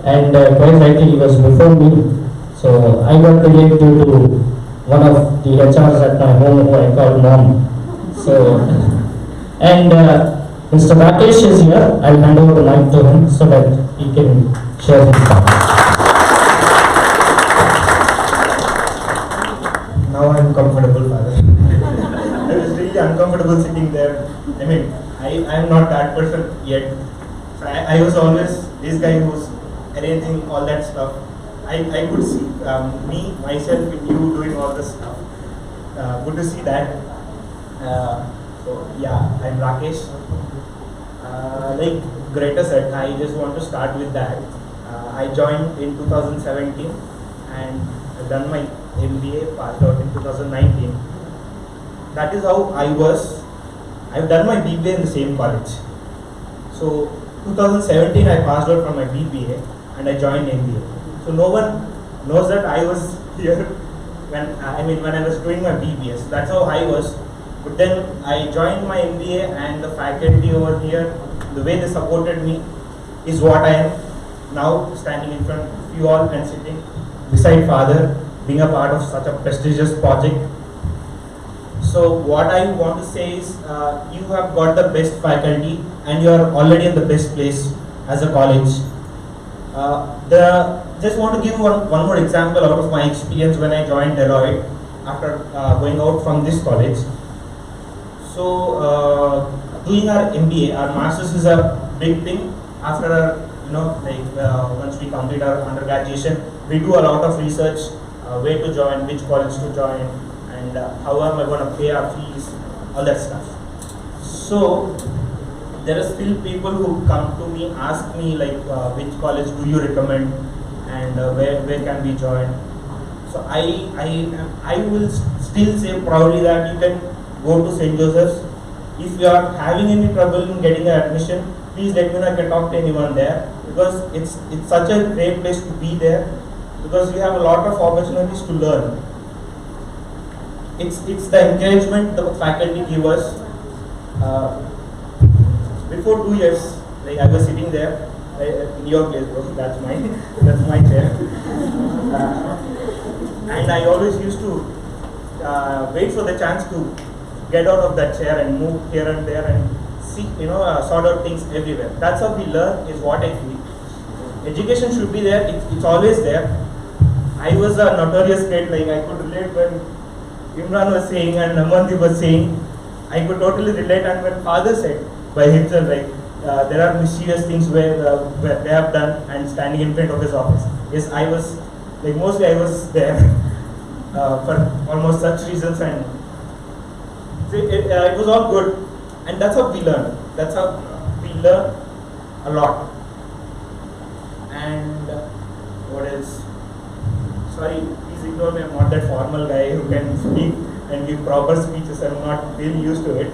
and quite rightly he was before me. So I got the name due to one of the HRs at my home who I called mom. So and Mr. Rakesh is here. I'll hand over the mic to him so that he can share his thoughts. Now I'm comfortable, father. I was really uncomfortable sitting there. I mean, I am not that person yet. So I was always this guy who's arranging all that stuff. I could see myself with you doing all this stuff. Good to see that. So yeah, I'm Rakesh. Like Greta said, I just want to start with that. I joined in 2017 and I've done my MBA, passed out in 2019. That is how I was. I've done my BBA in the same college. So 2017 I passed out from my BBA and I joined MBA. So no one knows that I was here when I was doing my BBA. So that's how I was. But then I joined my MBA and the faculty over here, the way they supported me is what I am now, standing in front of you all and sitting beside father, being a part of such a prestigious project. So what I want to say is you have got the best faculty and you are already in the best place as a college. Just want to give one more example out of my experience when I joined Deloitte after going out from this college. So doing our MBA, our masters is a big thing. After once we complete our undergraduation, we do a lot of research, where to join, which college to join, and how am I going to pay our fees, all that stuff. So there are still people who come to me, ask me like which college do you recommend and where can we join. So I will still say proudly that you can go to St. Joseph's. If you are having any trouble in getting an admission, please let me know. I can talk to anyone there because it's such a great place to be there because you have a lot of opportunities to learn. It's the encouragement the faculty give us. Before 2 years, like I was sitting there in your place, bro. That's my chair. And I always used to wait for the chance to get out of that chair and move here and there and see, sort out things everywhere. That's how we learn, is what I feel. Education should be there. It's always there. I was a notorious kid. Like I could relate when Imran was saying and Amandeep was saying. I could totally relate. And when father said by himself, like there are mischievous things where they have done and standing in front of his office. Yes, I was like mostly I was there for almost such reasons, and it was all good. And that's how we learn. That's how we learn a lot. And what else? Sorry, please ignore me. I'm not that formal guy who can speak and give proper speeches. I'm not really used to it.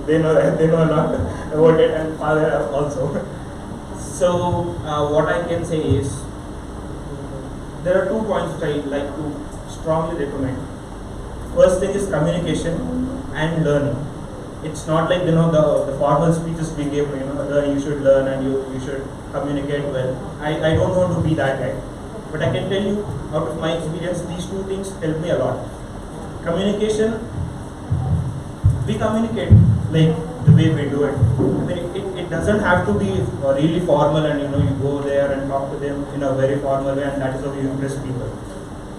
They know a lot about it, and father also. So what I can say is there are 2 points which I like to strongly recommend. First thing is communication and learning. It's not like the formal speeches we give, you should learn and you should communicate well. I don't want to be that guy. But I can tell you, out of my experience, these 2 things help me a lot. Communication, we communicate like the way we do it. I mean, it doesn't have to be really formal and you go there and talk to them in a very formal way and that is how you impress people.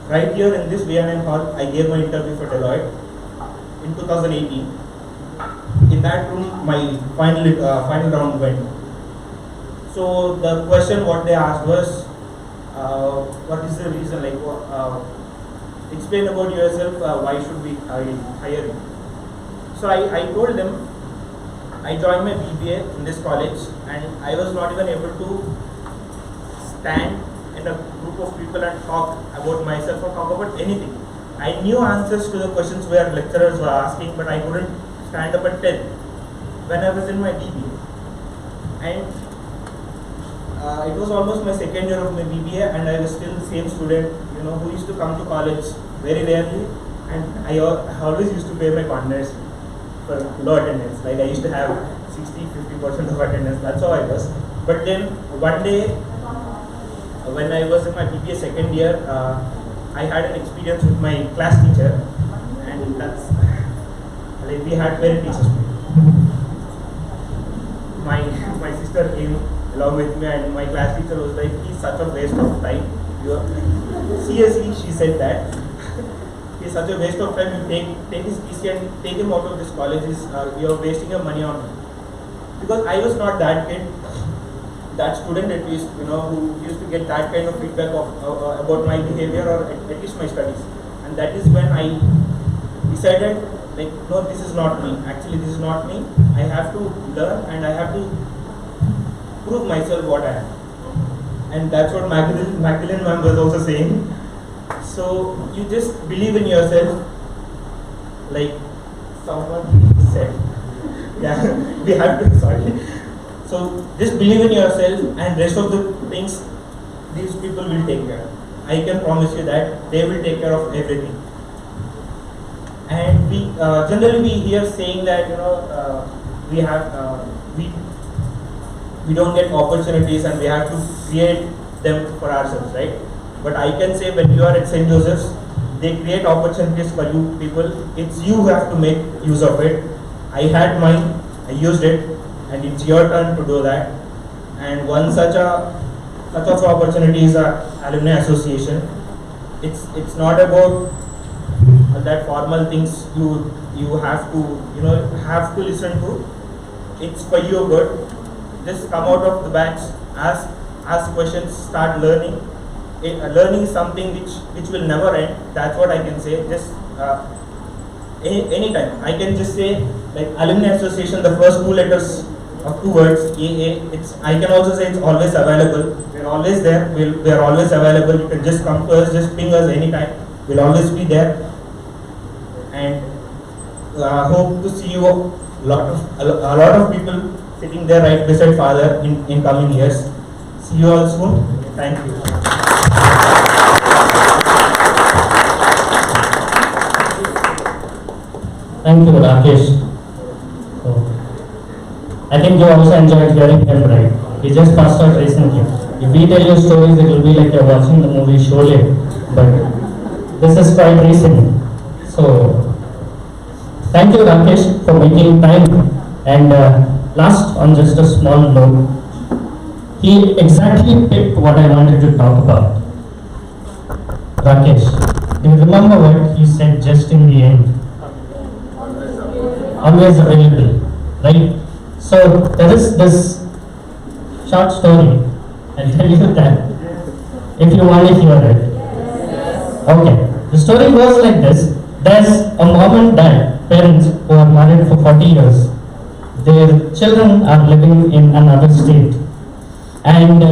Right here in this VNN hall, I gave my interview for Deloitte in 2018. In that room, my final round went. So the question what they asked was, what is the reason? Like, explain about yourself. Why should we hire you? So I told them I joined my BBA in this college, and I was not even able to stand in a group of people and talk about myself or talk about anything. I knew answers to the questions where lecturers were asking, but I couldn't stand up and tell when I was in my BBA. And it was almost my second year of my BBA, and I was still the same student, who used to come to college very rarely, and I always used to pay my partners for low attendance. Like I used to have 60-50% of attendance. That's how I was. But then one day when I was in my BBA second year, I had an experience with my class teacher, and that's like we had parent teachers. My sister came along with me, and my class teacher was like, "He's such a waste of time." Seriously, she said that. He's such a waste of time. You take his PC and take him out of this college. You're wasting your money on him. Because I was not that kid, that student at least, who used to get that kind of feedback about my behavior or at least my studies. And that is when I decided, like, no, this is not me. Actually, this is not me. I have to learn and I have to prove myself what I am. And that's what Magdalene ma'am was also saying. So you just believe in yourself, like someone said. Yeah, we have to, sorry. So just believe in yourself, and rest of the things, these people will take care. I can promise you that they will take care of everything. And we generally we hear saying that we don't get opportunities and we have to create them for ourselves, right? But I can say when you are at St. Joseph's, they create opportunities for you people. It's you who have to make use of it. I had mine, I used it, and it's your turn to do that. And one such of opportunity is a alumni association. It's not about that formal things you have to listen to. It's for your good. Just come out of the batch, ask questions, start learning. Learning is something which will never end. That's what I can say. Just anytime I can just say, like, alumni association, the first two letters of two words, AA. I can also say it's always available. We're always there. We're always available. You can just come to us, just ping us anytime. We'll always be there. And hope to see you a lot of people sitting there right beside Father in coming years. See you all soon. Thank you. Thank you, Rakesh. So, I think you also enjoyed hearing him, right? He just passed out recently. If we tell you stories, it will be like you're watching the movie Sholay, but this is quite recent. So, thank you, Rakesh, for making time. And last, on just a small note, he exactly picked what I wanted to talk about. Rakesh, do you remember what he said just in the end? Always available, right? So there is this short story. I'll tell you that if you want to hear it. Okay. The story goes like this. There's a mom and dad, parents who are married for 40 years. Their children are living in another state. And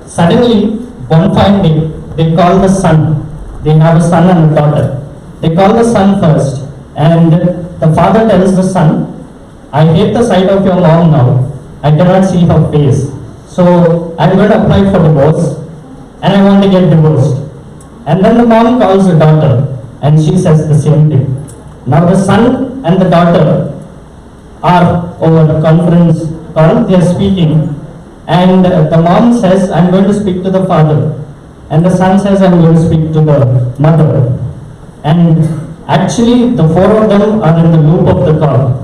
suddenly, one fine day, they call the son. They have a son and a daughter. They call the son first. And the father tells the son, I hate the sight of your mom now. I cannot see her face. So I'm going to apply for divorce and I want to get divorced. And then the mom calls the daughter and she says the same thing. Now the son and the daughter are over a conference call, they are speaking. And the mom says, I'm going to speak to the father. And the son says, I'm going to speak to the mother. And actually, the four of them are in the loop of the call.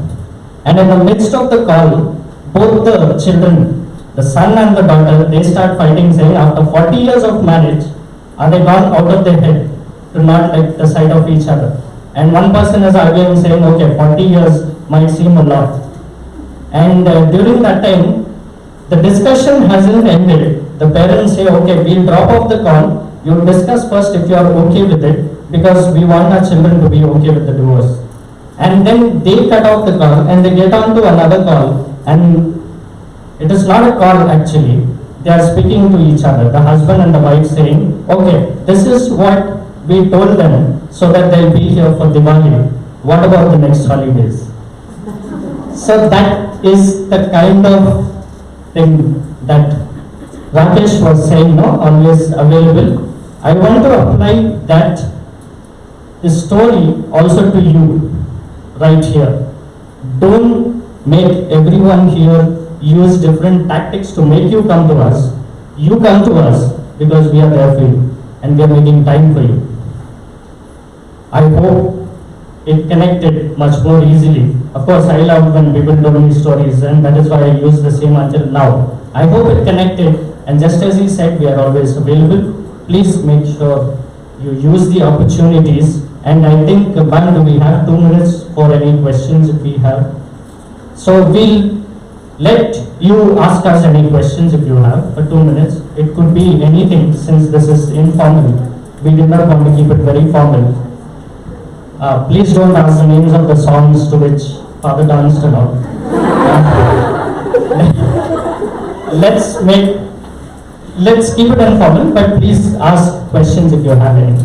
And in the midst of the call, both the children, the son and the daughter, they start fighting, saying after 40 years of marriage, are they gone out of their head to not like the sight of each other? And one person is arguing, saying, okay, 40 years might seem a lot. And during that time, the discussion hasn't ended. The parents say, okay, we'll drop off the call. You discuss first if you are okay with it, because we want our children to be okay with the divorce. And then they cut off the call and they get on to another call. And it is not a call actually. They are speaking to each other, the husband and the wife, saying, okay, this is what we told them so that they'll be here for Diwali. What about the next holidays? So that is the kind of thing that Rakesh was saying, no, always available. I want to apply that story also to you right here. Don't make everyone here use different tactics to make you come to us. You come to us because we are there for you and we are making time for you. I hope it connected much more easily. Of course, I love when people tell me stories, and that is why I use the same until now. I hope it connected, and just as he said, we are always available. Please make sure you use the opportunities. And I think, one, we have 2 minutes for any questions if we have. So we'll let you ask us any questions if you have for 2 minutes. It could be anything, since this is informal. We did not want to keep it very formal. Please don't ask the names of the songs to which Father danced and all. Let's keep it informal, but please ask questions if you have any.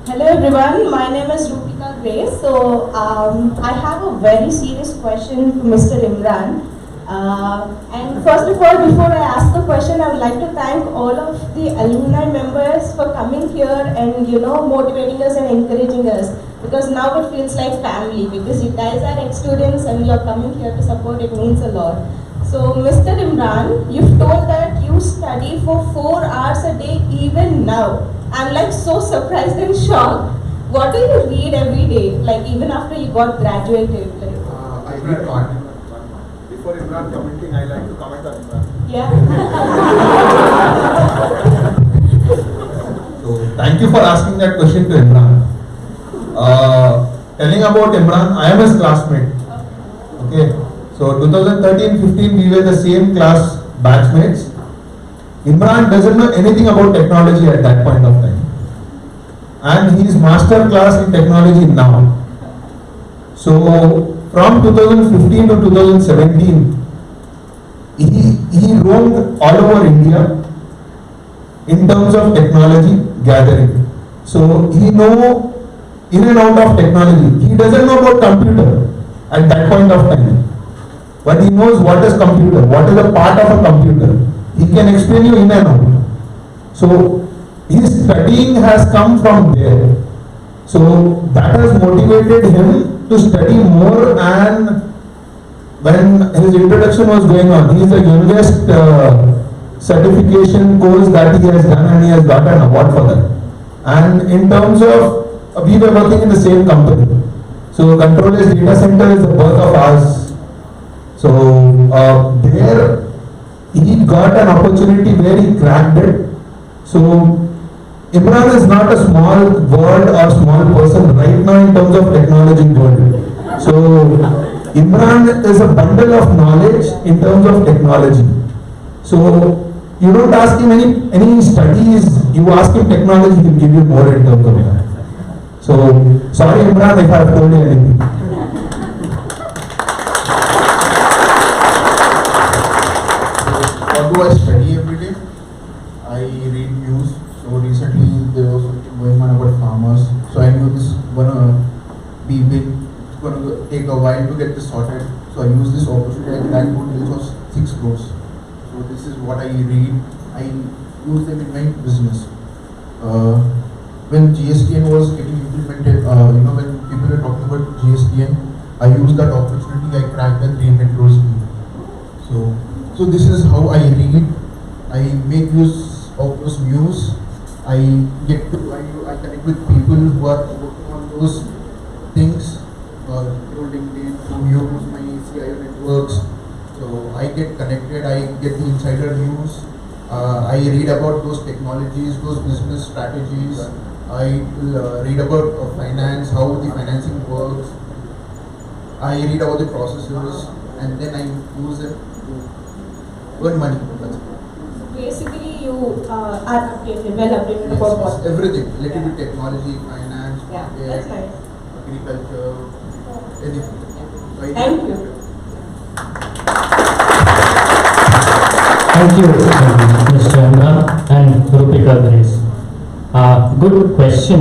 Hello everyone, my name is Rupika Grace. So I have a very serious question to Mr. Imran. And first of all, before I ask the question, I would like to thank all of the alumni members for coming here and motivating us and encouraging us. Because now it feels like family, because you guys are ex-students and you're coming here to support, it means a lot. So Mr. Imran, you've told that you study for 4 hours a day even now. I'm like so surprised and shocked. What do you read every day, like even after you got graduated? Like? I read one. Before Imran commenting, I like to comment on Imran. Yeah. So thank you for asking that question to Imran. Telling about Imran, I am his classmate. Okay. So 2013-15 we were the same class batchmates. Imran doesn't know anything about technology at that point of time. And he is master class in technology now. So from 2015 to 2017, he roamed all over India in terms of technology gathering. So he know in and out of technology. He doesn't know about computer at that point of time. But he knows what is computer, what is a part of a computer. He can explain you in and out. So his studying has come from there. So that has motivated him to study more, and when his introduction was going on, he is the youngest certification course that he has done, and he has got an award for that. And in terms of, we were working in the same company. So Control-S Data Center is the birth of ours. So there he got an opportunity where he cracked it. So Imran is not a small word or small person right now in terms of technology world. So Imran is a bundle of knowledge in terms of technology. So you don't ask him any studies, you ask him technology, he'll give you more in terms of that. So sorry Imran if I have told you anything. What do I study every day? I read news. So recently there was something going on about farmers. So I knew this is gonna be big. It's gonna take a while to get this sorted. So I use this opportunity. I cracked good deals of 6 crores. So this is what I read. I use them in my business. When GSTN was getting implemented, when people were talking about GSTN, I used that opportunity. I cracked the 300 crores deal. So this is how I read. I make use of those news. I connect with people who are working on those things. LinkedIn, through news, my CIO networks. So I get connected. I get the insider news. I read about those technologies, those business strategies. I read about finance, how the financing works. I read about the processes, and then I use them to earn money. That's it. Basically, you are updated, well updated about what? Everything related to technology, finance, Yeah, market, that's nice. agriculture, anything. So Thank you. Thank you, Mr. Imran and Rupika Grace. Good question.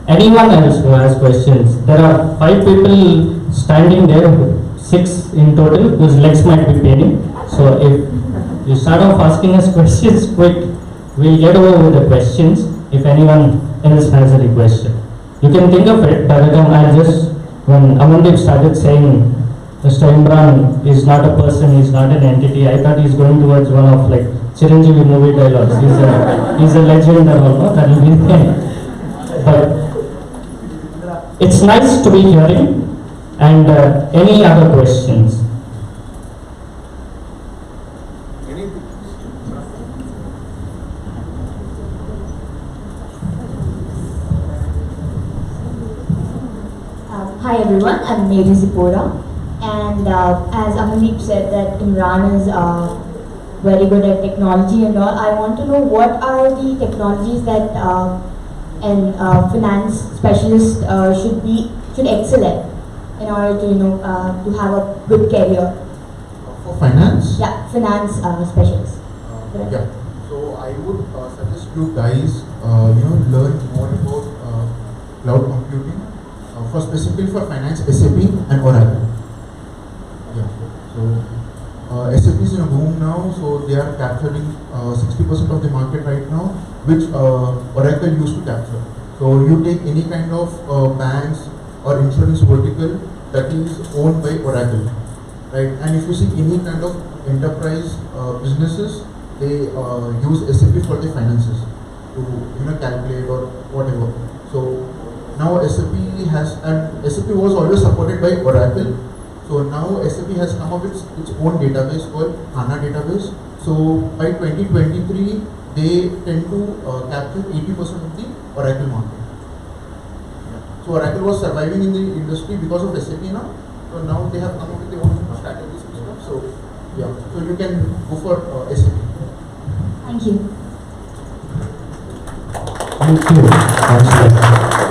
Anyone else who has questions? There are 5 people standing there, 6 in total, whose legs might be paining. So if you start off asking us questions quick, we'll get over with the questions if anyone else has any question. You can think of it, by the time when Amandeep started saying Mr. Imran is not a person, he's not an entity. I thought he's going towards one of like Chiranjeevi movie dialogues. He's a legend or what, that will be there. But it's nice to be hearing. And any other questions? Hi everyone, I'm Mary Zipora, and as Amandeep said that Imran is very good at technology and all, I want to know what are the technologies that an finance specialist should excel at in order to to have a good career. For finance? Yeah, finance specialist. Yeah. So I would suggest you guys, learn more about cloud computing. For specifically for finance, SAP and Oracle. Yeah. So SAP is in a boom now, so they are capturing 60% of the market right now, which Oracle used to capture. So you take any kind of banks or insurance vertical that is owned by Oracle, right? And if you see any kind of enterprise businesses, they use SAP for the finances to calculate or whatever. So now SAP has, and SAP was always supported by Oracle. So now SAP has come up with its own database called HANA database. So by 2023, they tend to capture 80% of the Oracle market. So Oracle was surviving in the industry because of SAP now. So now they have come up with their own strategies and stuff. So yeah, so you can go for SAP. Thank you. Thank you,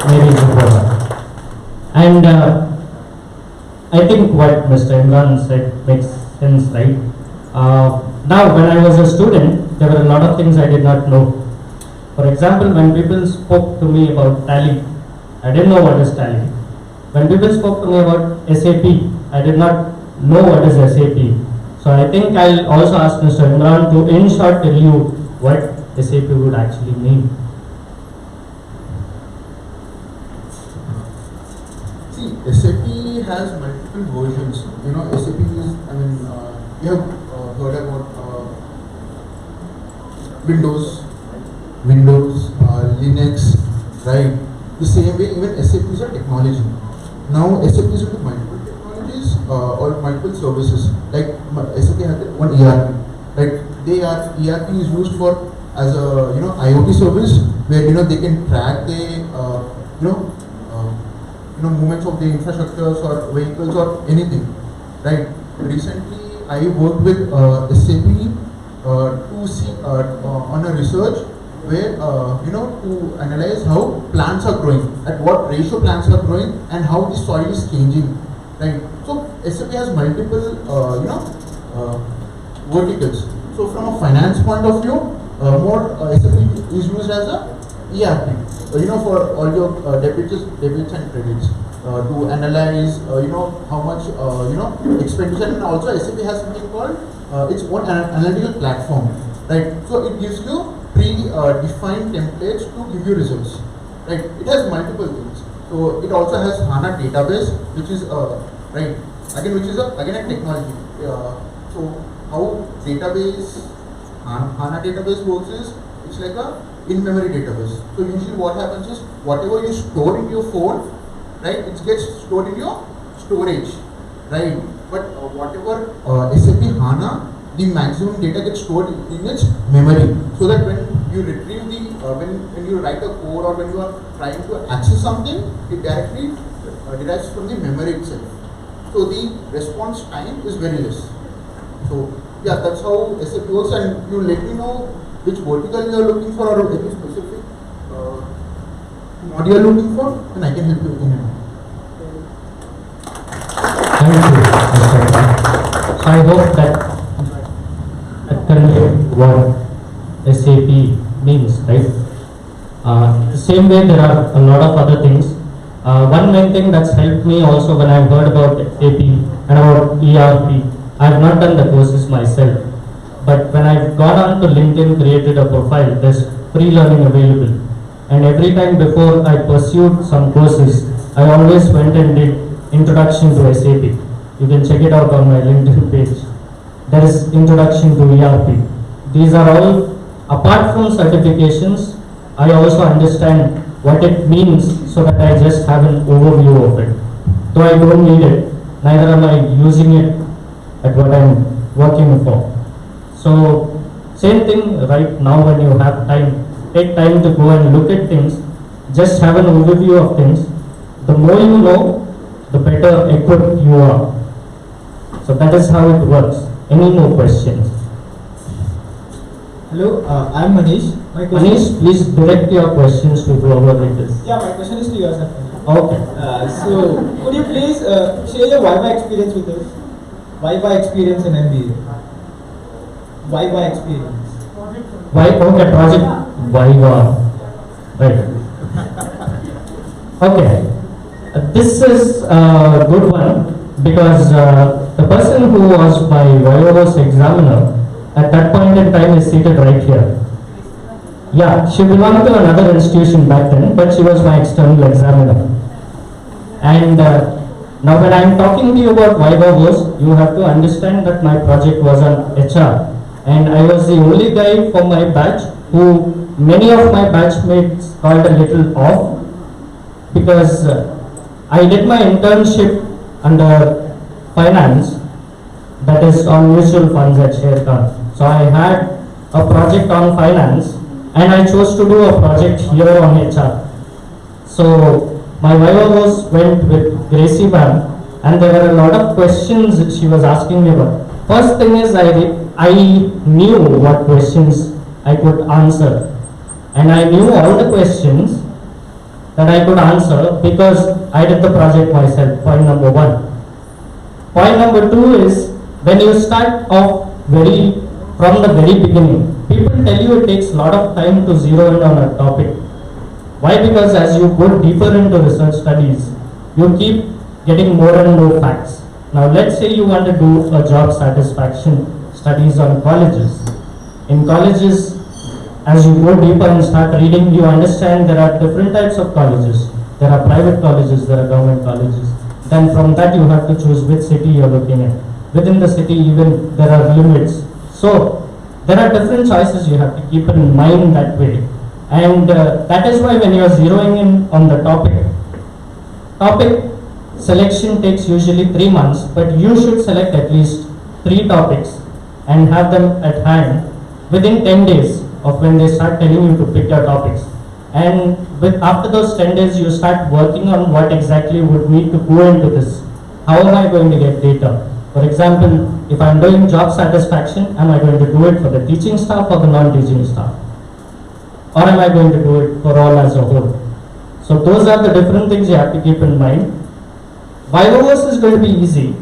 Mary Zipora. And I think what Mr. Imran said makes sense, right? Now, when I was a student, there were a lot of things I did not know. For example, when people spoke to me about Tally, I didn't know what is Tally. When people spoke to me about SAP, I did not know what is SAP. So I think I'll also ask Mr. Imran to in short tell you what SAP would actually mean. SAP has multiple versions. SAP is, you have heard about Windows, Linux, right? The same way, even SAP is a technology. Now, SAP is into multiple technologies or multiple services. Like SAP has one ERP. Like ERP is used for as a IoT service where they can track the movements of the infrastructures or vehicles or anything, right? Recently, I worked with SAP to see on a research where to analyze how plants are growing, at what ratio plants are growing, and how the soil is changing, right? So SAP has multiple verticals. So from a finance point of view, more SAP is used as a ERP. For all your debits and credits, to analyze, how much, expenditure, and also SAP has something called its own analytical platform, right? So it gives you pre-defined templates to give you results, right? It has multiple things. So it also has HANA database, which is right again, which is again a technology. So how HANA database works is it's like a in-memory database. So usually what happens is whatever you store in your phone, right, it gets stored in your storage, right? But whatever SAP HANA, the maximum data gets stored in its memory, so that when you retrieve the when you write a code or when you are trying to access something, it directly derives from the memory itself. So the response time is very less. So yeah, that's how SAP works, and you let me know which vertical you are looking for or any specific what you are looking for, and I can help you in it. Thank you, Mr. Imran. So I hope that conveyed what SAP means, right? Same way, there are a lot of other things. One main thing that's helped me also when I've heard about SAP and about ERP, I've not done the courses myself. But when I've gone on to LinkedIn, created a profile, there's free learning available. And every time before I pursued some courses, I always went and did introduction to SAP. You can check it out on my LinkedIn page. There is introduction to ERP. These are all, apart from certifications, I also understand what it means so that I just have an overview of it. Though I don't need it, neither am I using it at what I'm working for. So, same thing right now when you have time, take time to go and look at things, just have an overview of things. The more you know, the better equipped you are. So that is how it works. Any more questions? Hello, I'm Manish. My question Manish, please direct your questions to whoever it is. Yeah, my question is to yourself. Okay. So, could you please share your Viva experience with us? Viva experience in MBA. Viva experience. Why? Okay, project Viva. Right. Okay. This is a good one because the person who was my Viva's examiner at that point in time is seated right here. Yeah, she belonged to another institution back then, but she was my external examiner. And now when I am talking to you about Viva, you have to understand that my project was on HR. And I was the only guy from my batch who many of my batchmates called a little off because I did my internship under finance, that is on mutual funds at Sharekhan. So I had a project on finance and I chose to do a project here on HR. So my Viva went with Gracie ma'am and there were a lot of questions that she was asking me about. First thing is I knew what questions I could answer and I knew all the questions that I could answer because I did the project myself, point number one. Point number two is when you start off from the very beginning, people tell you it takes a lot of time to zero in on a topic. Why? Because as you go deeper into research studies, you keep getting more and more facts. Now let's say you want to do a job satisfaction studies on colleges. In colleges, as you go deeper and start reading, you understand there are different types of colleges. There are private colleges, there are government colleges. Then from that you have to choose which city you are looking at. Within the city even there are limits. So there are different choices you have to keep in mind that way. And that is why when you are zeroing in on the topic selection takes usually 3 months, but you should select at least 3 topics and have them at hand within 10 days of when they start telling you to pick your topics. And after those 10 days, you start working on what exactly would need to go into this. How am I going to get data? For example, if I'm doing job satisfaction, am I going to do it for the teaching staff or the non-teaching staff? Or am I going to do it for all as a whole? So those are the different things you have to keep in mind. Vivaverse is going to be easy.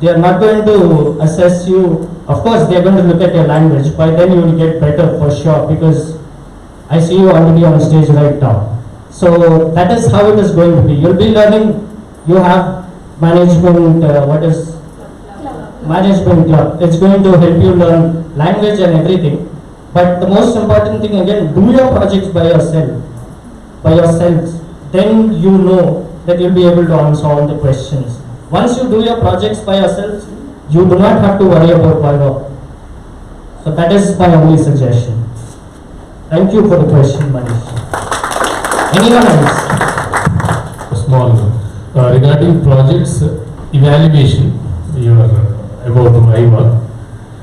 They are not going to assess you. Of course, they are going to look at your language. By then you will get better for sure because I see you already on stage right now. So that is how it is going to be. You'll be learning. You have management, management club. It's going to help you learn language and everything. But the most important thing again, do your projects by yourselves. Then you know that you'll be able to answer all the questions. Once you do your projects by yourselves, you do not have to worry about Viva. So that is my only suggestion. Thank you for the question, Manish. Anyone else? Small one. Regarding projects evaluation, you are about Viva.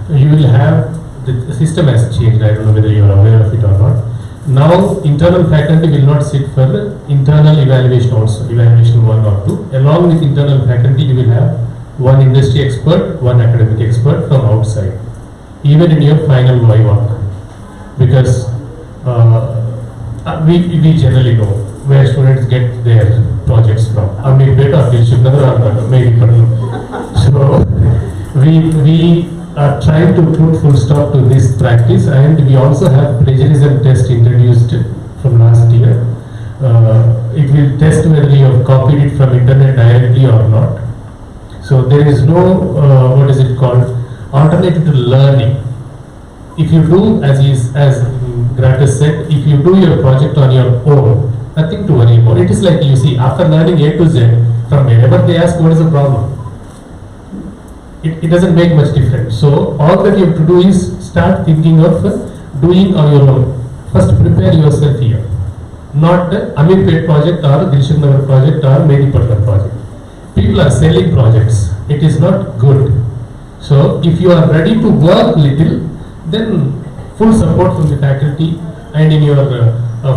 You will have the system has changed. I don't know whether you are aware of it or not. Now, internal faculty will not sit for internal evaluation also, evaluation 1 or 2. Along with internal faculty, you will have one industry expert, one academic expert from outside, even in your final Viva. Because we generally know where students get their projects from. Maybe better, maybe. So we are trying to put full stop to this practice, and we also have plagiarism test introduced from last year. It will test whether you have copied it from internet directly or not. So there is no alternative to learning. If you do, as Gratis said, if you do your project on your own, nothing to worry about. It is like you see, after learning A to Z, from wherever they ask what is the problem, it doesn't make much difference. So all that you have to do is start thinking of doing on your own. First prepare yourself here. Not the Amirpet project or Dilshad Nagar project or Medipatna project. People are selling projects. It is not good. So if you are ready to work little, then full support from the faculty, and in your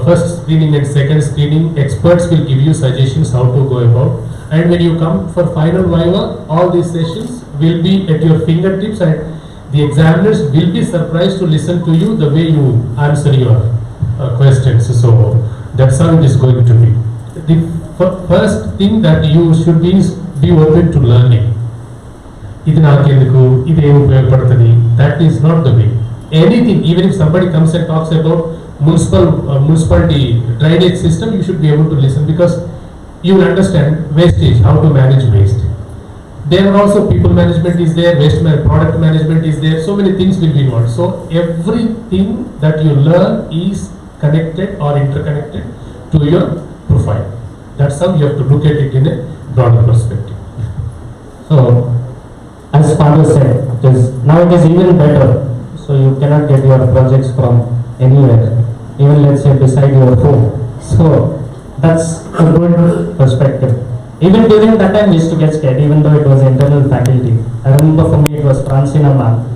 first screening and second screening, experts will give you suggestions how to go about. And when you come for final viva, all these sessions will be at your fingertips, and the examiners will be surprised to listen to you the way you answer your questions. So that's how it is going to be. The first thing that you should be is be open to learning. That is not the way. Anything, even if somebody comes and talks about municipality drainage system, you should be able to listen, because you will understand wastage, how to manage waste. There are also people management is there, product management is there, so many things will be involved. So everything that you learn is connected or interconnected to your profile. That's how you have to look at it in a broader perspective. So, as father said, now it is even better. So you cannot get your projects from anywhere, even let's say beside your home. So that's a good perspective. Even during that time we used to get scared, even though it was internal faculty. I remember for me it was Francina ma'am.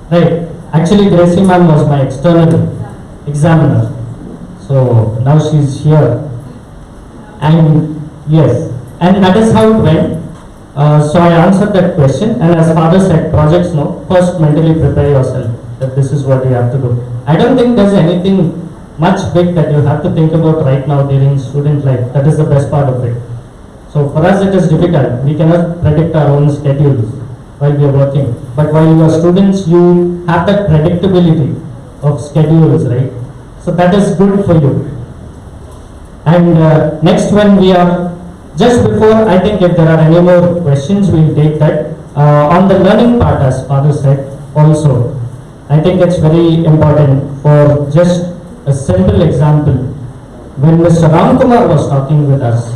Right. Actually Gracie ma'am was my external examiner. So now she's here. And yes, and that is how it went. So I answered that question, and as father said, projects no, first mentally prepare yourself that this is what you have to do. I don't think there's anything much big that you have to think about right now during student life. That is the best part of it. So for us it is difficult. We cannot predict our own schedules while we are working. But while you are students, you have that predictability of schedules, right? So that is good for you. And next one we are, just before, I think if there are any more questions, we'll take that. On the learning part, as father said, also, I think it's very important. For just a simple example, when Mr. Ramkumar was talking with us,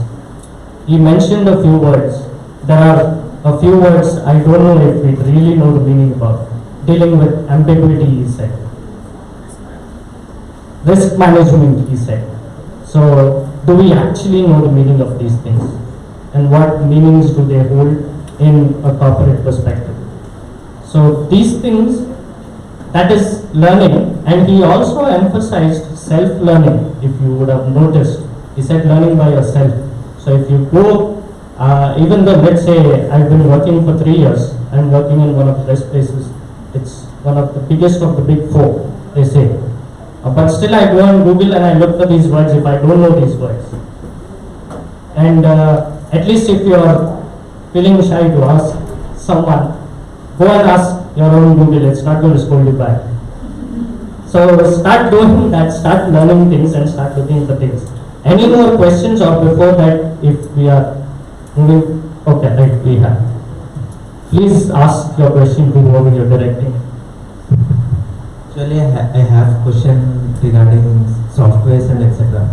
he mentioned a few words. There are a few words I don't know if we really know the meaning about. Dealing with ambiguity, he said. Risk management, he said. So, do we actually know the meaning of these things? And what meanings do they hold in a corporate perspective? So, these things, that is learning. And he also emphasized self-learning, if you would have noticed. He said learning by yourself. So, if you go, even though, let's say, I've been working for 3 years, I'm working in one of the best places. It's one of the biggest of the big four, they say. But still I go on Google and I look for these words if I don't know these words. And at least if you are feeling shy to ask someone, go and ask your own Google, it's not going to scold you back. So start doing that, start learning things and start looking for things. Any more questions, or before that, if we are moving? Okay, right, we have. Please ask your question to whoever you're directing. Actually, I have question regarding softwares and etc.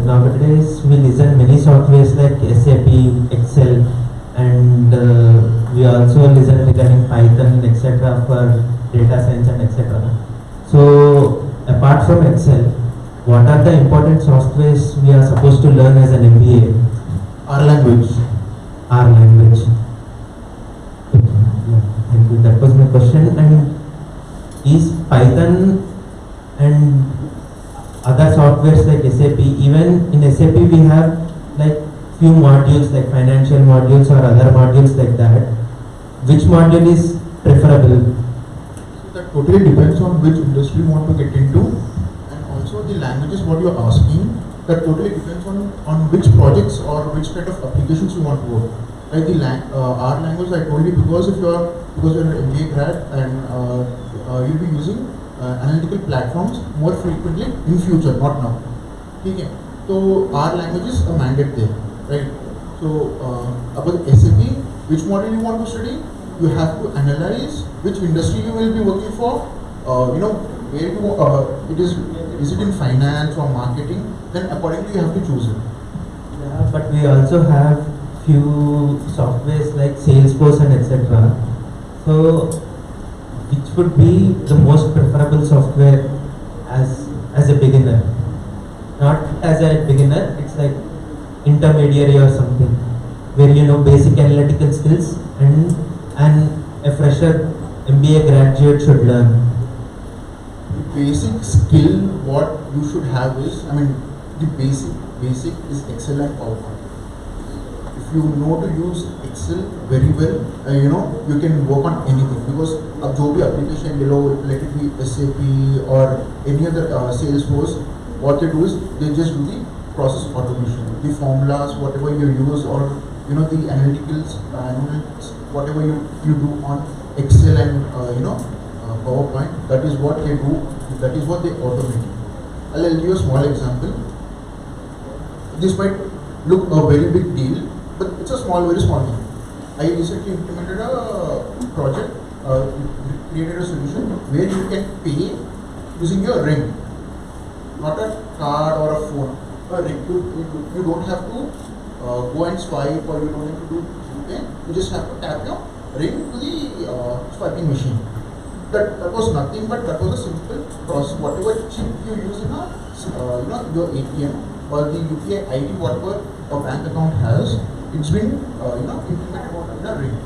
Nowadays, we listen many softwares like SAP, Excel, and we also listen regarding Python, etc. for data science and etc. So, apart from Excel, what are the important softwares we are supposed to learn as an MBA? R language. R language. Thank you. That was my question. And is Python and other softwares like SAP, even in SAP we have like few modules like financial modules or other modules like that. Which module is preferable? So that totally depends on which industry you want to get into, and also the languages what you are asking, that totally depends on which projects or which kind of applications you want to work. Like the R language I told you, because you're an MBA grad and you'll be using analytical platforms more frequently in future, not now. Okay. So R language is a mandate there, right? So about SAP, which model you want to study, you have to analyze which industry you will be working for. Where you it is it in finance or marketing? Then accordingly you have to choose it. Yeah, but we also have few softwares like Salesforce and etc. So, which would be the most preferable software as a beginner? Not as a beginner, it's like intermediary or something, where you know basic analytical skills and a fresher MBA graduate should learn. The basic skill what you should have is, I mean, the basic is Excel and PowerPoint. If you know to use Excel very well, you can work on anything, because अब जो भी application ले लो, let it be SAP or any other Salesforce, what they do is they just do the process automation, the formulas, whatever you use, or the analyticals, whatever you do on Excel and PowerPoint. That is what they do. That is what they automate. I'll give you a small example. This might look a very big deal, but it's a very small thing. I recently implemented a project, created a solution where you can pay using your ring, not a card or a phone. A ring. You don't have to go and swipe, or you don't have to do anything. You just have to tap your ring to the swiping machine. That was nothing, but that was a simple process. Whatever chip you use in your ATM or the UPI ID, whatever a bank account has, it's been implemented in a ring.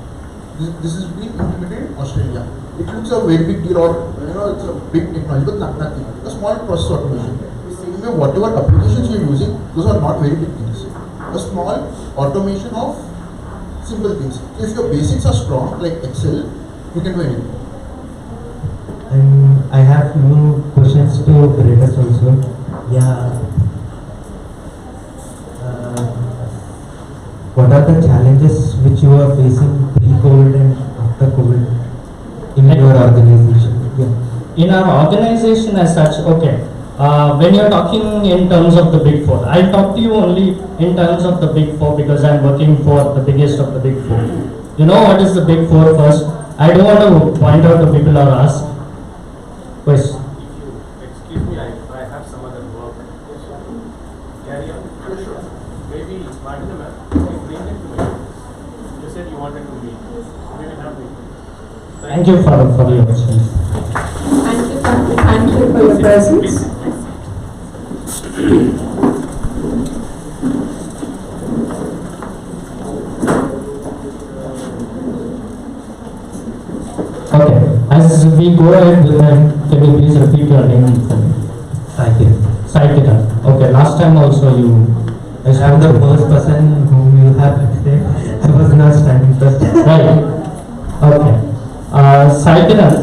This has been implemented in Australia. It looks a very big deal, or it's a big technology, but nothing. A small process automation. Whatever applications you're using, those are not very big things. A small automation of simple things. So if your basics are strong, like Excel, you can do anything. And I have few questions to Gretas also. Yeah. What are the challenges which you are facing pre-COVID and after COVID in your organization? Yeah. In our organization as such, okay. When you're talking in terms of the Big Four, I'll talk to you only in terms of the Big Four because I'm working for the biggest of the Big Four. You know what is the Big Four first? I don't want to point out the people or ask. Question. Excuse me, I have some other work. Carry on. Sure. Maybe Martina ma'am, you bring it to me. You said you wanted to meet. We will have meeting. Thank you for the opportunity. Thank you for your presence. Okay, as we go ahead with that, can you please repeat your name for me? Saikiran. Okay, last time also you... I am the first person whom you have today. I was not standing first. Right. Okay. Saikiran,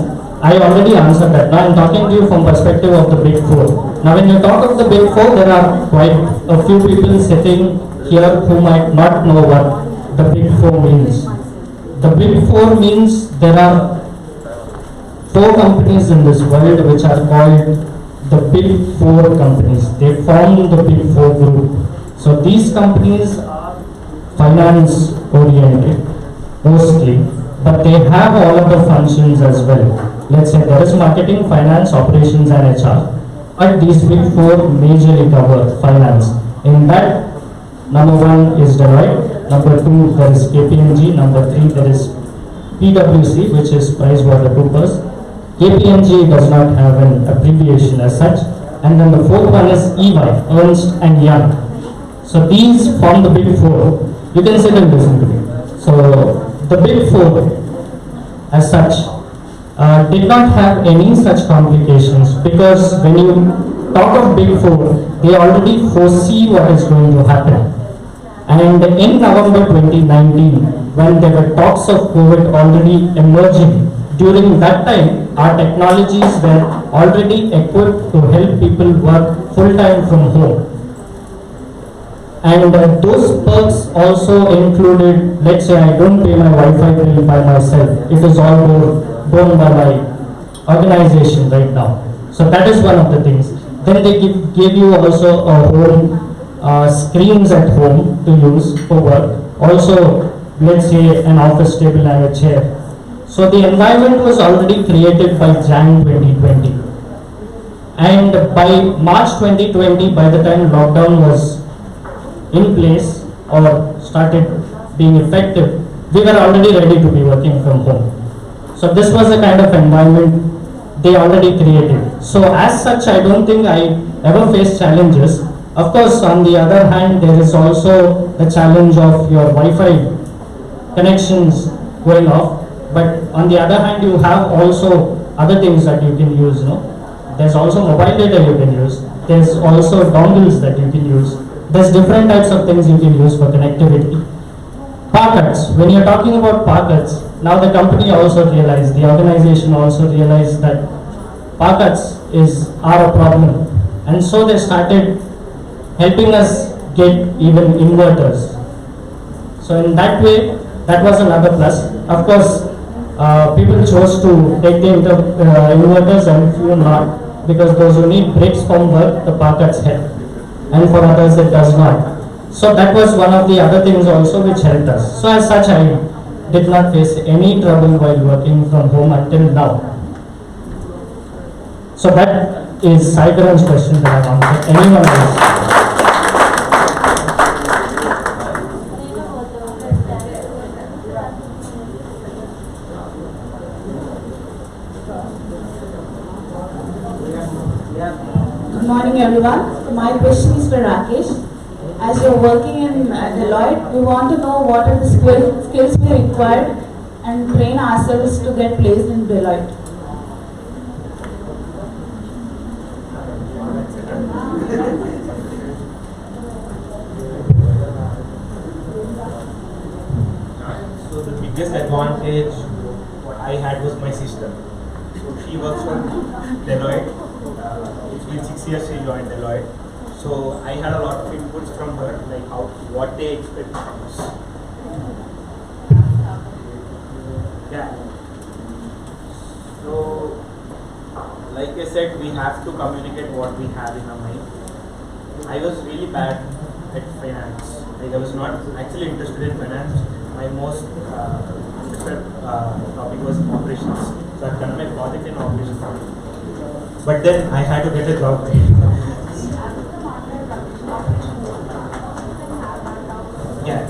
I already answered that. Now I'm talking to you from perspective of the Big Four. Now when you talk of the Big Four, there are quite a few people sitting here who might not know what the Big Four means. The Big Four means there are 4 companies in this world which are called the Big Four companies. They form the Big Four group. So these companies are finance oriented mostly, but they have all of the functions as well. Let's say there is marketing, finance, operations and HR. But these Big Four majorly cover finance. In that, number 1 is Deloitte, number 2 there is KPMG, number 3 there is PwC, which is PricewaterhouseCoopers. KPMG does not have an abbreviation as such. And then the 4th one is EY, Ernst and Young. So these form the Big Four. You can sit and listen to me. So the Big Four as such did not have any such complications, because when you talk of Big Four, they already foresee what is going to happen. And in November 2019, when there were talks of COVID already emerging, during that time, our technologies were already equipped to help people work full-time from home. And those perks also included, let's say I don't pay my Wi-Fi bill by myself. It is all borne by my organization right now. So that is one of the things. Then they gave you also a home, screens at home to use for work. Also, let's say an office table and a chair. So the environment was already created by Jan 2020. And by March 2020, by the time lockdown was in place or started being effective, we were already ready to be working from home. So this was the kind of environment they already created. So as such, I don't think I ever faced challenges. Of course, on the other hand, there is also the challenge of your Wi-Fi connections going off. But on the other hand, you have also other things that you can use. No, there's also mobile data you can use. There's also dongles that you can use. There's different types of things you can use for connectivity. Power cuts. When you're talking about power cuts, now the company also realized, the organization also realized that power cuts are a problem, and so they started helping us get even inverters. So in that way, that was another plus. Of course, people chose to take the inverters and few not, because those who need breaks from work, the power cuts help, and for others it does not. So that was one of the other things also which helped us. So as such, I did not face any trouble while working from home until now. So that is Sai Karan's question that I've answered. Anyone else? Good morning, everyone. My question is for Rakesh. As you're working in Deloitte, we want to know what are the skills we require and train ourselves to get placed in Deloitte. So the biggest advantage what I had was my sister. So she works for Deloitte. It's been 6 years she joined Deloitte. So I had a lot of inputs from her, like what they expect from us. Yeah. So, like I said, we have to communicate what we have in our mind. I was really bad at finance. Like I was not actually interested in finance. My most interested topic was operations. So I've done my project in operations. But then I had to get a job. Yeah.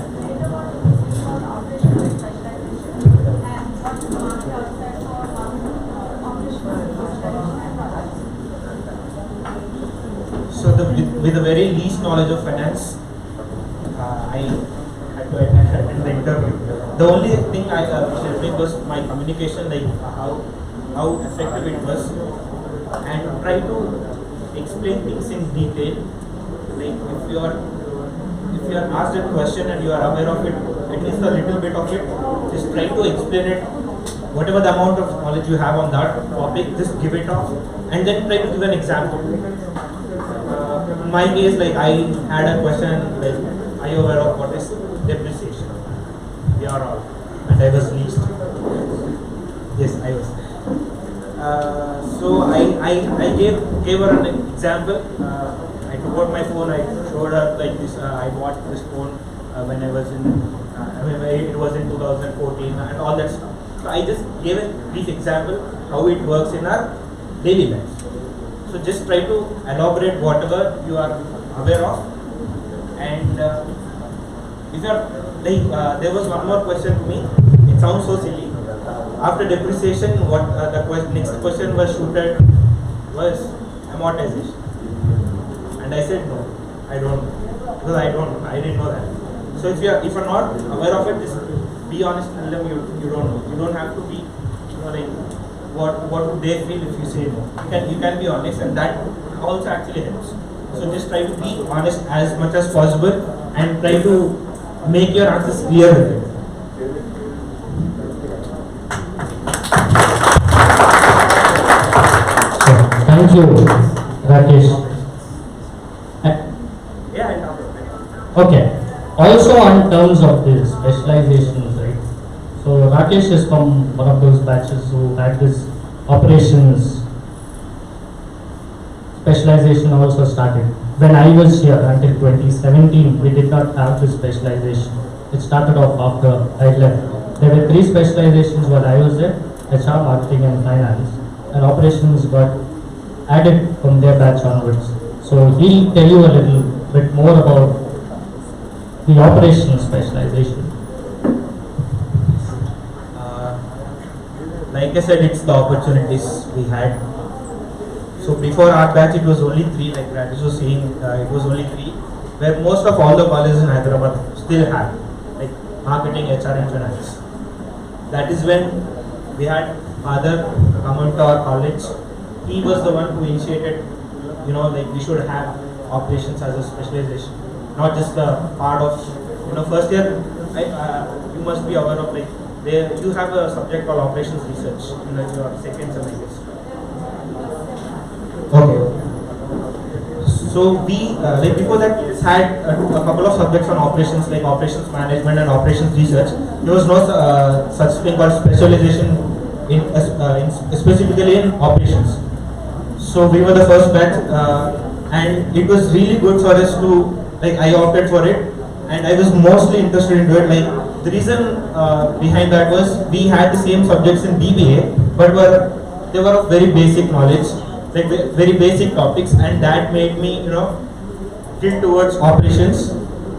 So with the very least knowledge of finance, I had to attend the interview. The only thing I helped me was my communication, like how effective it was, and try to explain things in detail. Like if you are asked a question and you are aware of it, at least a little bit of it, just try to explain it, whatever the amount of knowledge you have on that topic, just give it off, and then try to give an example. In my case, like I had a question like, are you aware of what is depreciation? We are all, and I was least. Yes, I was. So I gave her an example. I took out my phone, I showed her like this, I bought this phone when I was in, it was in 2014 and all that stuff. So I just gave a brief example how it works in our daily life. So just try to elaborate whatever you are aware of. And if you are, like, there was one more question to me, it sounds so silly. After depreciation, what the next question was shooted was amortization. And I said no, I don't know, because I didn't know that. So if you're not aware of it, just be honest and tell them you don't know. You don't have to be, like what would they feel if you say no. You can be honest, and that also actually helps. So just try to be honest as much as possible and try to make your answers clear with it. Thank you, Rakesh. Okay. Also on terms of the specializations, right? So Rakesh is from one of those batches who had this operations specialization also started. When I was here until 2017, we did not have this specialization. It started off after I left. There were 3 specializations while I was there: HR, marketing and finance. And operations got added from their batch onwards. So he'll tell you a little bit more about the operational specialization? Like I said, it's the opportunities we had. So before our batch, it was only 3, like Radish was saying, it was only 3, where most of all the colleges in Hyderabad still have, like marketing, HR and finance. That is when we had Father come on to our college. He was the one who initiated, like we should have operations as a specialization, not just a part of, first year, you must be aware of, like, there you have a subject called operations research in your second semester. Okay. So we, like before that, had a couple of subjects on operations, like operations management and operations research. There was no such thing called specialization in specifically in operations. So we were the first batch, and it was really good for us to, like, I opted for it, and I was mostly interested into it. Like, the reason behind that was we had the same subjects in BBA, but they were of very basic knowledge, like very basic topics, and that made me, tilt towards operations,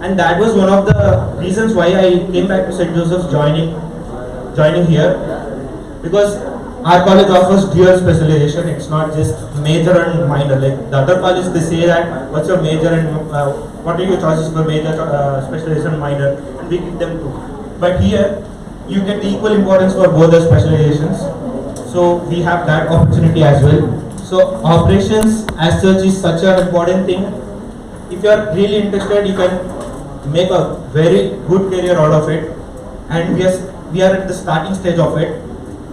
and that was one of the reasons why I came back to St. Joseph's joining here, because our college offers dual specialization. It's not just major and minor. Like the other colleges, they say that what's your major and what are your choices for major, specialization, minor, and we give them 2. But here, you get equal importance for both the specializations. So we have that opportunity as well. So operations as such is such an important thing. If you are really interested, you can make a very good career out of it. And we are at the starting stage of it.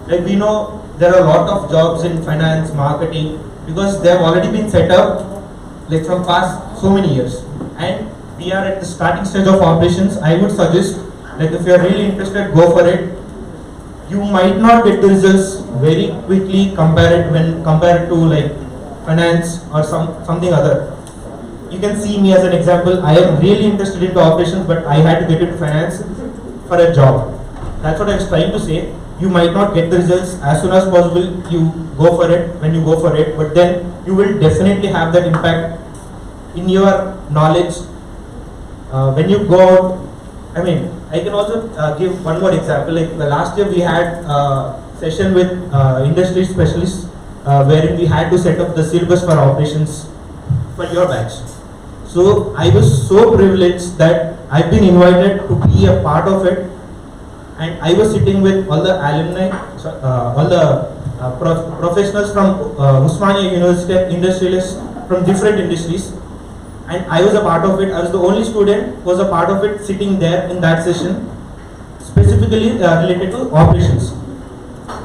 Like we know there are a lot of jobs in finance, marketing, because they have already been set up like from past so many years. And we are at the starting stage of operations. I would suggest, like if you are really interested, go for it. You might not get the results very quickly compared to like finance or something other. You can see me as an example. I am really interested into operations, but I had to get into finance for a job. That's what I was trying to say. You might not get the results as soon as possible. You go for it when you go for it, but then you will definitely have that impact in your knowledge when you go out. I mean, I can also give one more example. Like the last year we had a session with industry specialists wherein we had to set up the syllabus for operations for your batch. So I was so privileged that I've been invited to be a part of it, and I was sitting with all the alumni, all the professionals from Usmania University, industrialists from different industries. And I was a part of it. I was the only student who was a part of it, sitting there in that session, specifically related to operations.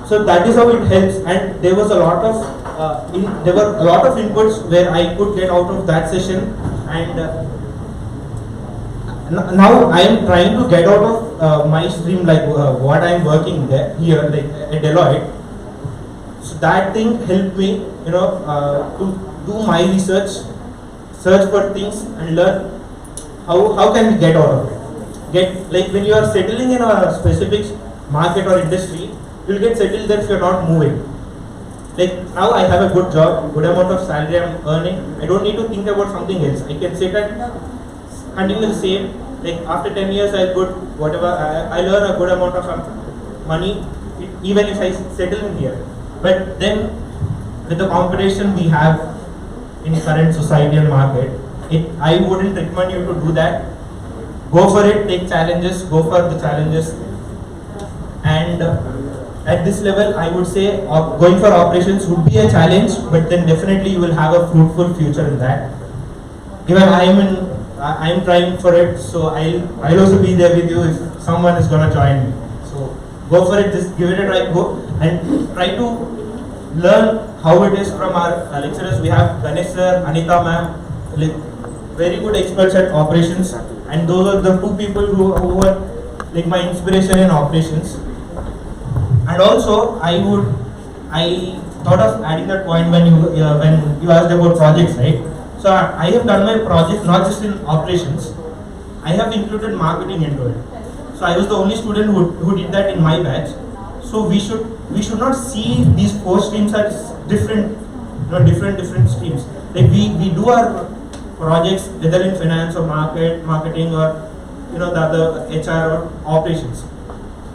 So that is how it helps. And there was a lot of there were a lot of inputs where I could get out of that session. And now I am trying to get out of my stream, like what I am working there here, like at Deloitte. So that thing helped me, to do my research, search for things and learn how can we get out of it. Like when you are settling in a specific market or industry, you'll get settled there if you're not moving. Like now I have a good job, good amount of salary I'm earning. I don't need to think about something else. I can sit and continue the same. Like after 10 years I could whatever I learn a good amount of money even if I settle in here. But then with the competition we have in current society and market, I wouldn't recommend you to do that. Go for it, take challenges, go for the challenges. And at this level, I would say going for operations would be a challenge, but then definitely you will have a fruitful future in that. Even I am trying for it, so I'll also be there with you if someone is gonna join me. So go for it, just give it a try, go and try to learn how it is from our lecturers. We have Ganesh sir, Anita ma'am, like very good experts at operations, and those are the 2 people who are like my inspiration in operations. And also I thought of adding that point when you asked about projects, right? So I have done my project not just in operations, I have included marketing into it. So I was the only student who did that in my batch. So we should not see these 4 streams as different, different streams. Like we do our projects either in finance or marketing or the other HR or operations.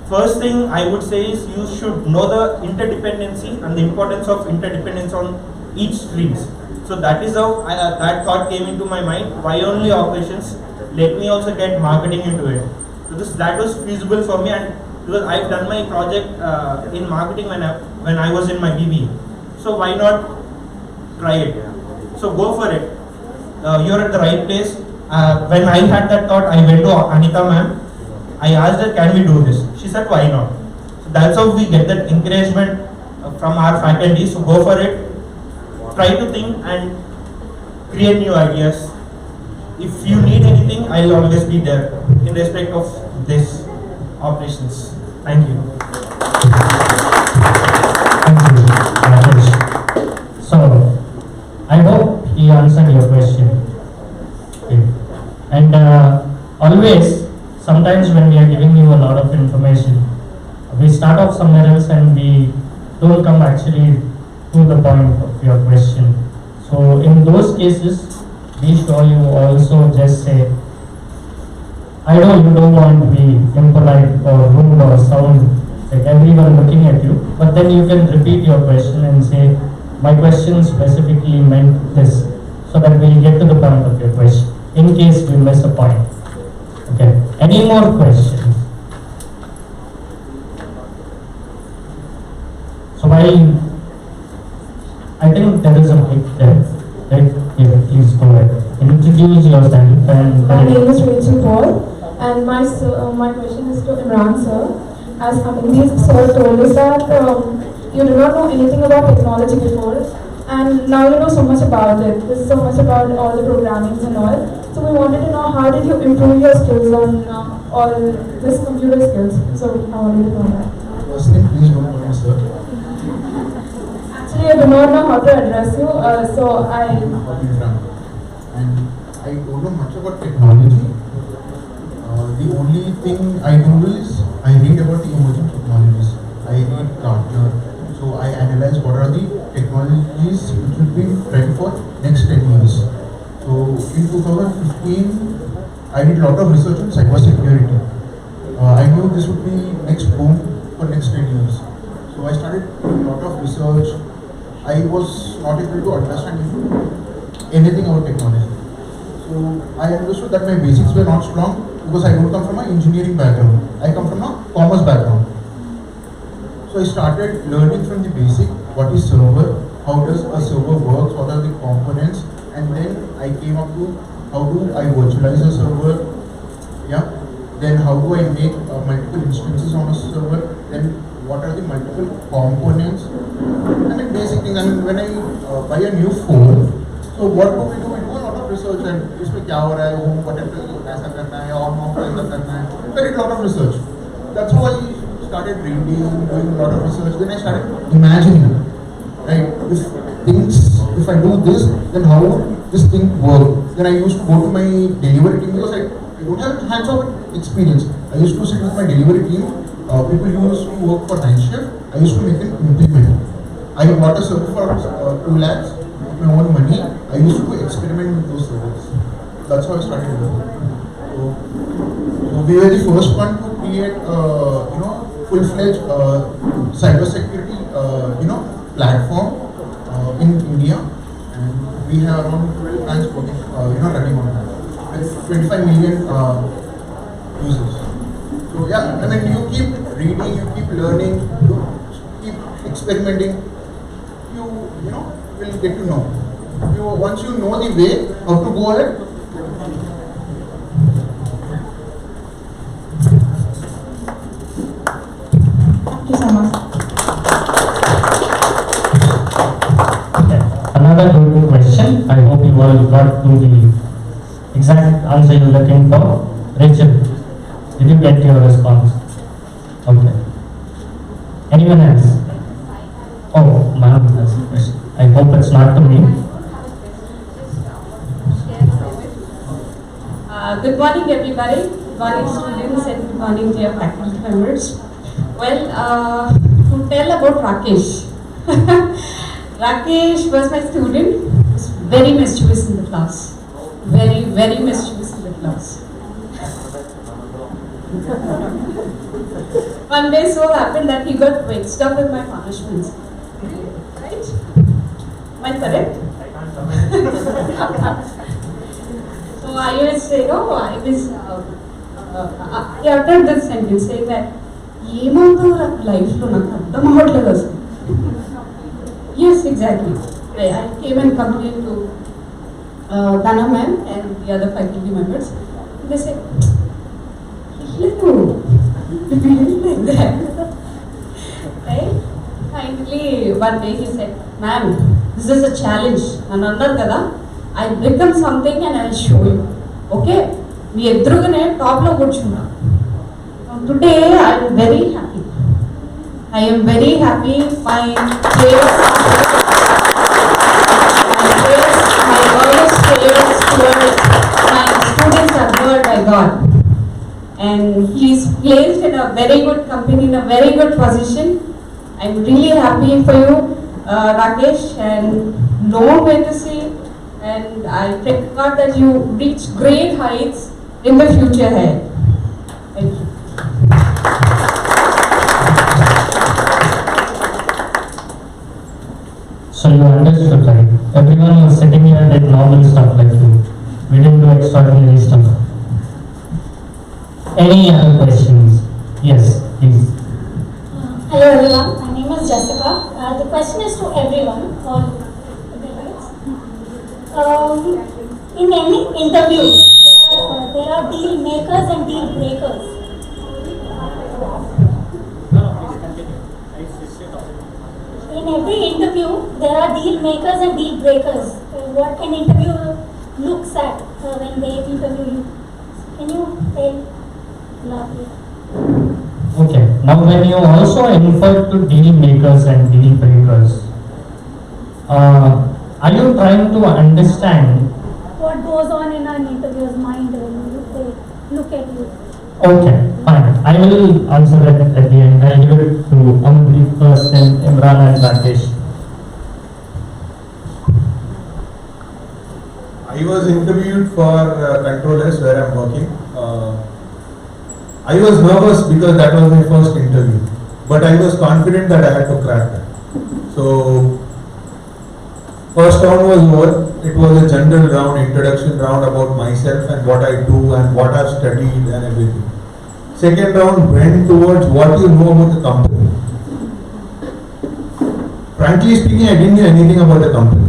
First thing I would say is you should know the interdependency and the importance of interdependence on each streams. So that is how that thought came into my mind. Why only operations? Let me also get marketing into it. Because that was feasible for me, and because I've done my project in marketing when I was in my BBA. So why not try it? So go for it. You're at the right place. When I had that thought, I went to Anita ma'am. I asked her, can we do this? She said, why not? So that's how we get that encouragement from our faculty. So go for it. Try to think and create new ideas. If you need anything, I'll always be there in respect of this operations. Thank you. Thank you, Rajesh. So, I hope he answered your question. Okay. And always, sometimes when we are giving you a lot of information, we start off somewhere else and we don't come actually to the point of your question. So in those cases, be sure you also just say, I know you don't want to be impolite or rude or sound like everyone looking at you, but then you can repeat your question and say, my question specifically meant this, so that we'll get to the point of your question, in case we miss a point. Okay. Any more questions? So while I think there is a mic there, right? Yeah, please go ahead. Introduce yourself and my name is Rachel Paul, and my question is to Imran sir. As Amandeep sir told us that you do not know anything about technology before, and now you know so much about it. There's so much about all the programmings and all. So we wanted to know, how did you improve your skills on all this computer skills? So I wanted to know that. First thing, please don't call me sir. Actually, I do not know how to address you, so And I don't know much about technology. The only thing I do is I read about the emerging technologies. I read Gartner. So I analyze what are the technologies which will be ready for next 10 years. So in 2015, I did a lot of research on cybersecurity. I knew this would be next boom for next 10 years. So I started a lot of research. I was not able to understand anything about technology. So I understood that my basics were not strong because I don't come from an engineering background. I come from a commerce background. So I started learning from the basic, what is server, how does a server work, what are the components, and then I came up to how do I virtualize a server, yeah. Then how do I make multiple instances on a server, then what are the multiple components. I mean basic things. I mean when I buy a new phone, so what do? We do a lot of research and इसमें क्या हो रहा है, home button कैसा करना है, on off कैसा करना है. I did a lot of research. That's why I started reading, doing a lot of research. Then I started imagining, right? If I do this, then how would this thing work? Then I used to go to my delivery team because I don't have hands-on experience. I used to sit with my delivery team. People used to work for night shift. I used to make them implement. I bought a server for 2 lakhs with my own money. I used to experiment with those servers. That's how I started working. So we were the first one to create, full-fledged cybersecurity, platform in India, and we have around 12 plants working, running on that, with 25 million users. So yeah, I mean, you keep reading, you keep learning, you keep experimenting, you will get to know. Once you know the way how to go ahead. Thank you so much. Another good question. I hope you all got to the exact answer you're looking for. Rachel, did you get your response? Okay. Anyone else? Oh, ma'am has a question. I hope it's not to me. Good morning, everybody. Good morning, students, and good morning, dear faculty members. Well, to tell about Rakesh. Rakesh was my student. He was very mischievous in the class. Very, very mischievous in the class. One day so happened that he got mixed up with my punishments. Right? Am I correct? I can't comment. So I was, I uttered this sentence saying that, ఏమందో లైఫ్లో నాకు అర్థం అవ్వట్లేదు అసలు. Yes, exactly. I came and complained to Dana ma'am and the other faculty members. They said, like that. Right? Finally, one day he said, ma'am, this is a challenge. I'll become something and I'll show you. Okay? We ఎదురుగానే top లో కూర్చున్నా. Today I am very happy. I am very happy. My prayers, my earnest prayers towards my students are heard by God. And he is placed in a very good company, in a very good position. I'm really happy for you, Rakesh, and long way to see. And I pray to God that you reach great heights in the future ahead. Thank you. So you understood, right? Everyone was sitting here and did normal stuff like you. We didn't do extraordinary stuff. Any other questions? Yes, please. Hello everyone, my name is Jessica. The question is to everyone. In any interview, there are deal makers and deal breakers. In every interview, there are deal makers and deal breakers. What an interviewer looks at when they interview you. Can you tell? Okay, now when you also refer to deal makers and deal breakers, are you trying to understand what goes on in an interviewer's mind when they look at you? Okay, fine. I will answer that at the end. I'll give it to Amandeep first, then Imran and Rakesh. I was interviewed for controllers where I'm working. I was nervous because that was my first interview, but I was confident that I had to crack that. So, first round was over. It was a general round, introduction round about myself and what I do and what I've studied and everything. Second round went towards what you know about the company. Frankly speaking, I didn't know anything about the company.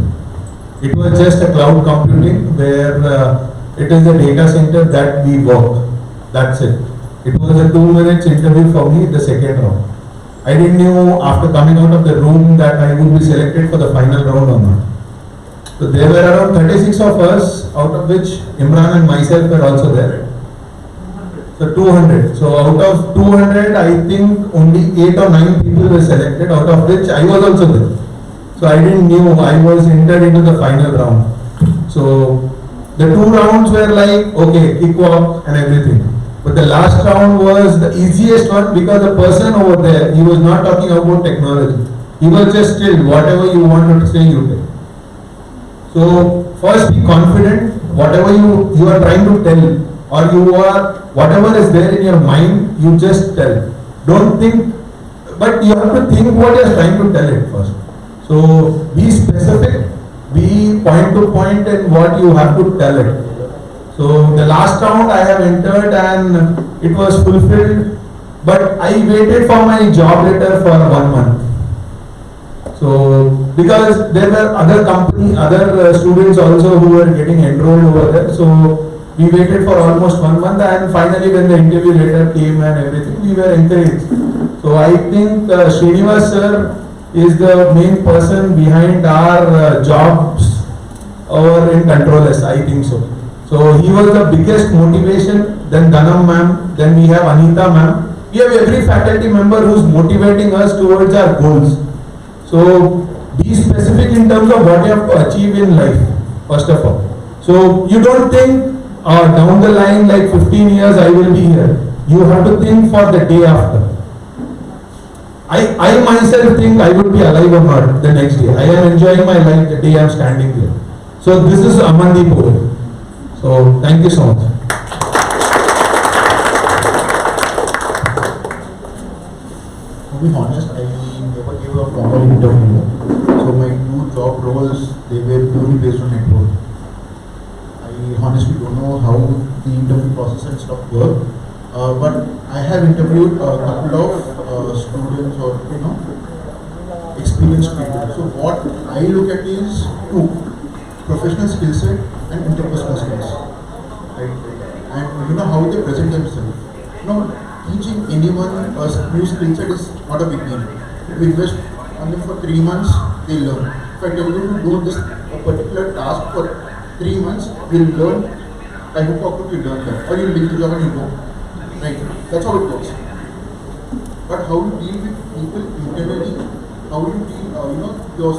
It was just a cloud computing where it is a data center that we work. That's it. It was a 2 minutes interview for me, the second round. I didn't know after coming out of the room that I would be selected for the final round or not. So there were around 36 of us, out of which Imran and myself were also there. So 200. So out of 200, I think only 8 or 9 people were selected, out of which I was also there. So I didn't know I was entered into the final round. So the 2 rounds were like, okay, kick-off and everything. But the last round was the easiest one because the person over there, he was not talking about technology. He was just still, whatever you wanted to say, you did. So first be confident, whatever you are trying to tell, or whatever is there in your mind, you just tell. Don't think, but you have to think what you are trying to tell it first. So be specific, be point to point in what you have to tell it. So the last round I have entered and it was fulfilled, but I waited for my job letter for 1 month. So because there were other students also who were getting enrolled over there. So we waited for almost 1 month and finally when the interview letter came and everything, we were encouraged. So I think Srinivas sir is the main person behind our jobs over in controllers, I think so. So he was the biggest motivation, then Dhanam ma'am, then we have Anita ma'am. We have every faculty member who is motivating us towards our goals. So be specific in terms of what you have to achieve in life, first of all. So you don't think down the line like 15 years I will be here. You have to think for the day after. I myself think I would be alive or not the next day. I am enjoying my life the day I am standing here. So this is Amandeep over. So thank you so much. be honest, I never gave a formal interview. So my 2 job roles, they were purely based on network. I honestly don't know how the interview process and stuff work. But I have interviewed a couple of students or experienced people. So what I look at is 2: professional skill set and interpersonal skills. Right? And how they present themselves. Teaching anyone a new skill set is not a big deal. We invest on them for 3 months, they learn. If I tell you to do this a particular task for 3 months, you'll learn. I hope after you learn that, or you'll leave the job and you go. Right? That's how it works. But how you deal with people internally, how you deal, your